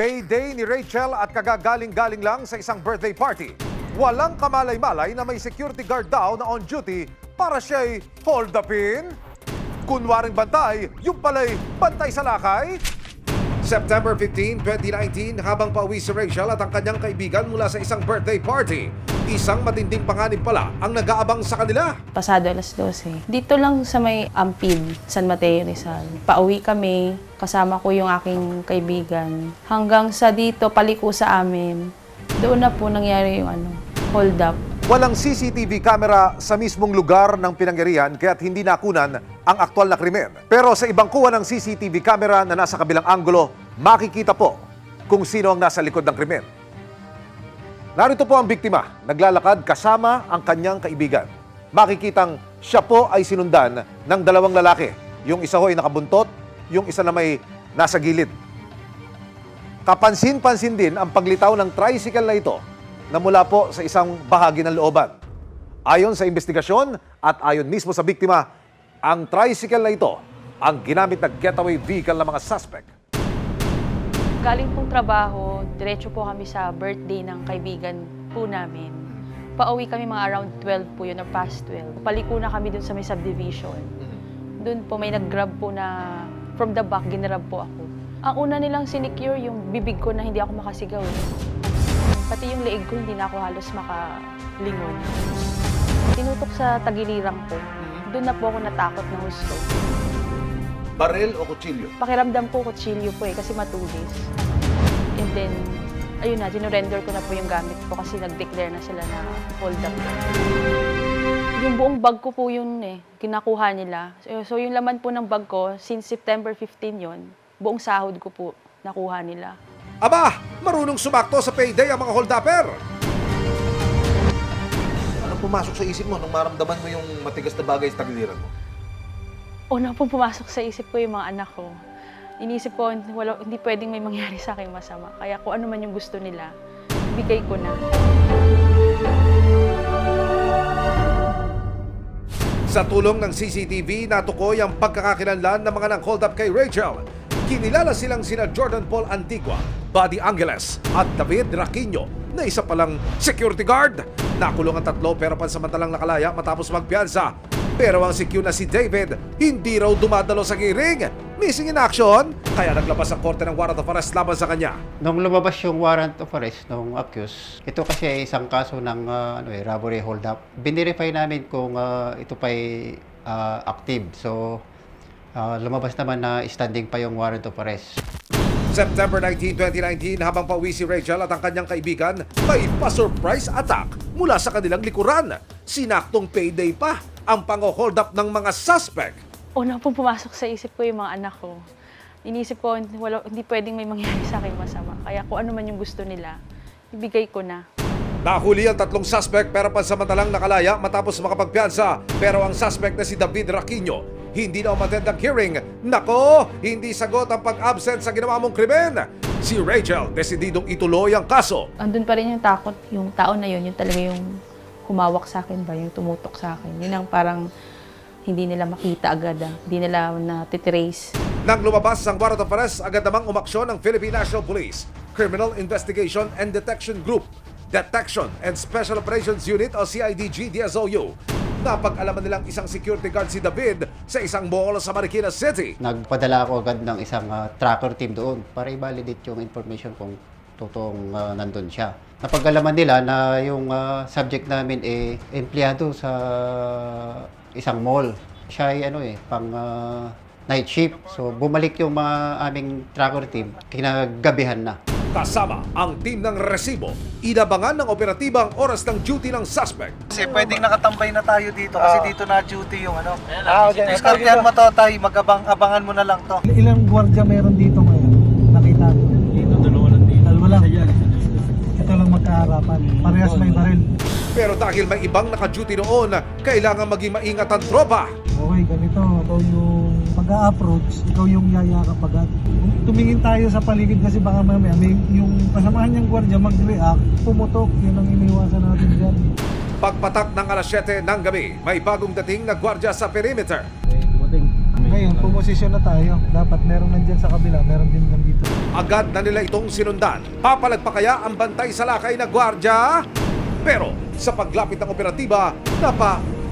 Payday ni Rachel at kagagaling-galing lang sa isang birthday party. Walang kamalay-malay na may security guard daw na on duty para siya'y hold upin. Kunwaring bantay, yung pala'y bantay sa lakay. September 15, 2019, habang pauwi si Rachel at ang kanyang kaibigan mula sa isang birthday party, isang matinding panganib pala ang nag-aabang sa kanila. Pasado alas 12. Dito lang sa may Ampid, San Mateo, Rizal. Pauwi kami, kasama ko yung aking kaibigan. Hanggang sa dito, paliko sa amin. Doon na po nangyari yung hold up. Walang CCTV camera sa mismong lugar ng pinangyarihan kaya't hindi nakunan ang aktwal na krimen. Pero sa ibang kuha ng CCTV camera na nasa kabilang anggulo, makikita po kung sino ang nasa likod ng krimen. Narito po ang biktima, naglalakad kasama ang kanyang kaibigan. Makikitang siya po ay sinundan ng dalawang lalaki. Yung isa ho ay nakabuntot, yung isa na may nasa gilid. Kapansin-pansin din ang paglitaw ng tricycle na ito na mula po sa isang bahagi ng looban. Ayon sa investigasyon at ayon mismo sa biktima, ang tricycle na ito ang ginamit na getaway vehicle ng mga suspect. Galing pong trabaho, diretso po kami sa birthday ng kaibigan po namin. Pauwi kami mga around 12 po yun, or past 12. Paliko na kami dun sa may subdivision. Doon po may nag-grab po na from the back, ginrab po ako. Ang una nilang sinecure yung bibig ko na hindi ako makasigaw. Pati yung leeg ko, hindi na ako halos makalingon. Tinutok sa tagilirang ko. Doon na po ako natakot na husto. Baril o kutsilyo? Pakiramdam ko kutsilyo po kasi matulis. And then, ayun na, dinurrender ko na po yung gamit ko kasi nag-declare na sila na hold up. Yung buong bag ko po yun kinakuha nila. So yung laman po ng bag ko, since September 15 yon, buong sahod ko po nakuha nila. Aba, marunong sumakto sa payday ang mga hold-upper. Ano pumasok sa isip mo nung maramdaman mo yung matigas na bagay sa tagiliran mo? Una pong pumasok sa isip ko yung mga anak ko. Inisip ko, hindi pwedeng may mangyari sa akin masama. Kaya kung ano man yung gusto nila, bigay ko na. Sa tulong ng CCTV, natukoy ang pagkakakilanlan ng mga nang-hold up kay Rachel. Kinilala silang sina Jordan Paul Antigua, Buddy Angeles at David Raquino na isa palang security guard. Nakulong ang tatlo pero pansamantalang nakalaya matapos magpiyansa. Pero ang secure na si David, hindi raw dumadalo sa hearing. Missing in action, kaya naglabas ang korte ng warrant of arrest laban sa kanya. Nung lumabas yung warrant of arrest ng accused, ito kasi ay isang kaso ng robbery hold-up. Binirify namin kung ito pa'y active. So, lumabas naman na standing pa yung warrant of arrest. September 19, 2019, habang pauwi si Rachel at ang kanyang kaibigan, may pa-surprise attack mula sa kanilang likuran. Sinaktong payday pa ang pang-hold up ng mga suspect. Una pong pumasok sa isip ko yung mga anak ko. Inisip ko, hindi pwedeng may mangyari sa akin masama. Kaya kung ano man yung gusto nila, ibigay ko na. Nahuli ang tatlong suspect pero pansamantalang nakalaya matapos makapagpiyansa. Pero ang suspect na si David Raquino, hindi na umattend ang hearing. Nako, hindi sagot ang pag-absent sa ginawa mong krimen. Si Rachel, desididong ituloy ang kaso. Andun pa rin yung takot, yung tao na yun talaga yung humawak sa akin ba, yung tumutok sa akin. Yun ang parang hindi nila makita agad, hindi nila na-trace. Nang lumabas ang warrant of arrest, agad namang umaksyon ng Philippine National Police, Criminal Investigation and Detection Group, Detection and Special Operations Unit o CIDG-DSOU. Napag-alaman nilang isang security guard si David sa isang mall sa Marikina City. Nagpadala ako agad ng isang tracker team doon para i-validate yung information kung totoong nandun siya. Napag-alaman nila na yung subject namin empleyado sa isang mall. Siya ay pang night shift. So bumalik yung mga aming tracker team, kinagabihan na. Kasama ang team ng resibo, inabangan ng operatibang oras ng duty ng suspect. Kasi pwedeng nakatambay na tayo dito kasi dito na duty yung Diskartehan mo to, tay. Mag-abangan mo na lang to. Ilang gwardiya meron dito ngayon? Nakita ko. Dito, dalawa lang dito. Dalawa lang. Ito lang magkaarapan. Parehas may baril. Pero dahil may ibang naka-duty noon, kailangan maging maingat ang tropa. Okay, ganito. Ikaw yung pag-a-approach, ikaw yung yayakap agad. Tumingin tayo sa paligid kasi baka mamaya may yung kasamahan niyang gwardiya mag-react, pumutok. Yun ang iniwasan natin dyan. Pagpatak ng alas 7 ng gabi, may bagong dating na gwardiya sa perimeter. Ngayon, pumosisyon na tayo. Dapat meron nandyan sa kabila, meron din nandito. Agad na nila itong sinundan. Papalag pa kaya ang bantay sa lakay na gwardya? Pero sa paglapit ng operatiba,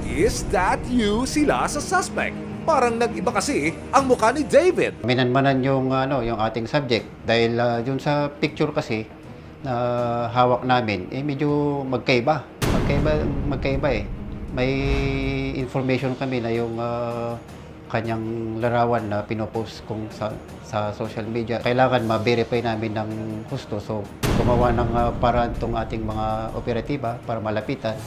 is that you sila sa suspect? Parang nag-iba kasi ang mukha ni David. Minanmanan yung yung ating subject dahil yung sa picture kasi na hawak namin medyo magkaiba eh. May information kami na yung kanyang larawan na pinopost kung sa social media. Kailangan ma-verify namin ng husto. So, gumawa ng paraan itong ating mga operatiba para malapitan.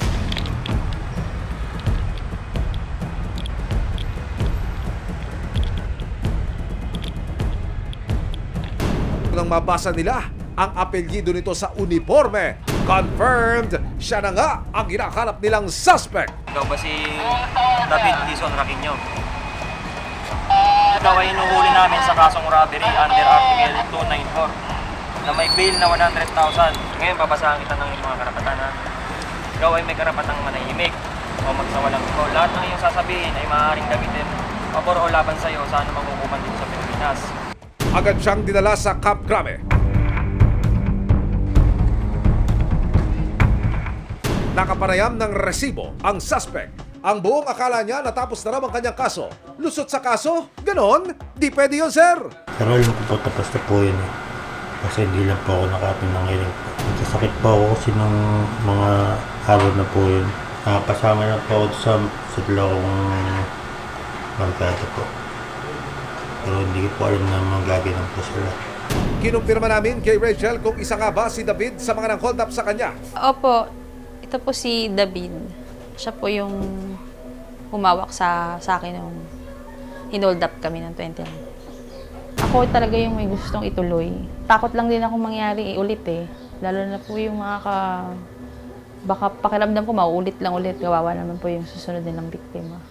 Nang mabasa nila ang apelyido nito sa uniforme, confirmed siya na nga ang hinahanap nilang suspect. Ikaw ba si David Dizon Raquinho? Ikaw ay inuhuli namin sa kasong robbery under Article 294 na may bail na 100,000. Ngayon, babasahan kita ng mga karapatan ha. Ikaw ay may karapatang manahimik o magsawalang ikaw. Lahat ng iyong sasabihin ay maaaring gamitin pabor o laban sa iyo sa anumang hukuman dito sa Pilipinas. Agad siyang dinala sa Camp Crame. Nakapanayam ng resibo ang suspect. Ang buong akala niya natapos na raw ang kanyang kaso. Lusot sa kaso? Ganon? Di pwede yun, sir. Pero alam ko po tapos na po yun eh. Kasi hindi lang po ako nakatinangiling po. Nagkasakit po ako kasi ng mga araw na po yun. Nakapasama na po ako sa dalawang barkada po. Pero hindi ko po alam na manggaganon po sila. Kinumpirma namin kay Rachel kung isa nga ba si David sa mga nang-hold up sa kanya. Opo, ito po si David. Siya po yung humawak sa akin nung hinold up kami ng 21. Ako talaga yung may gustong ituloy. Takot lang din ako mangyari ulit eh. Lalo na po yung baka pakiramdam ko mauulit lang ulit. Kawawa naman po yung susunod nilang biktima.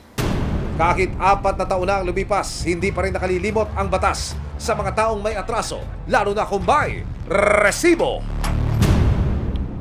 Kahit 4 na taon na ang lumipas, hindi pa rin nakalilimot ang batas sa mga taong may atraso, lalo na kung may resibo.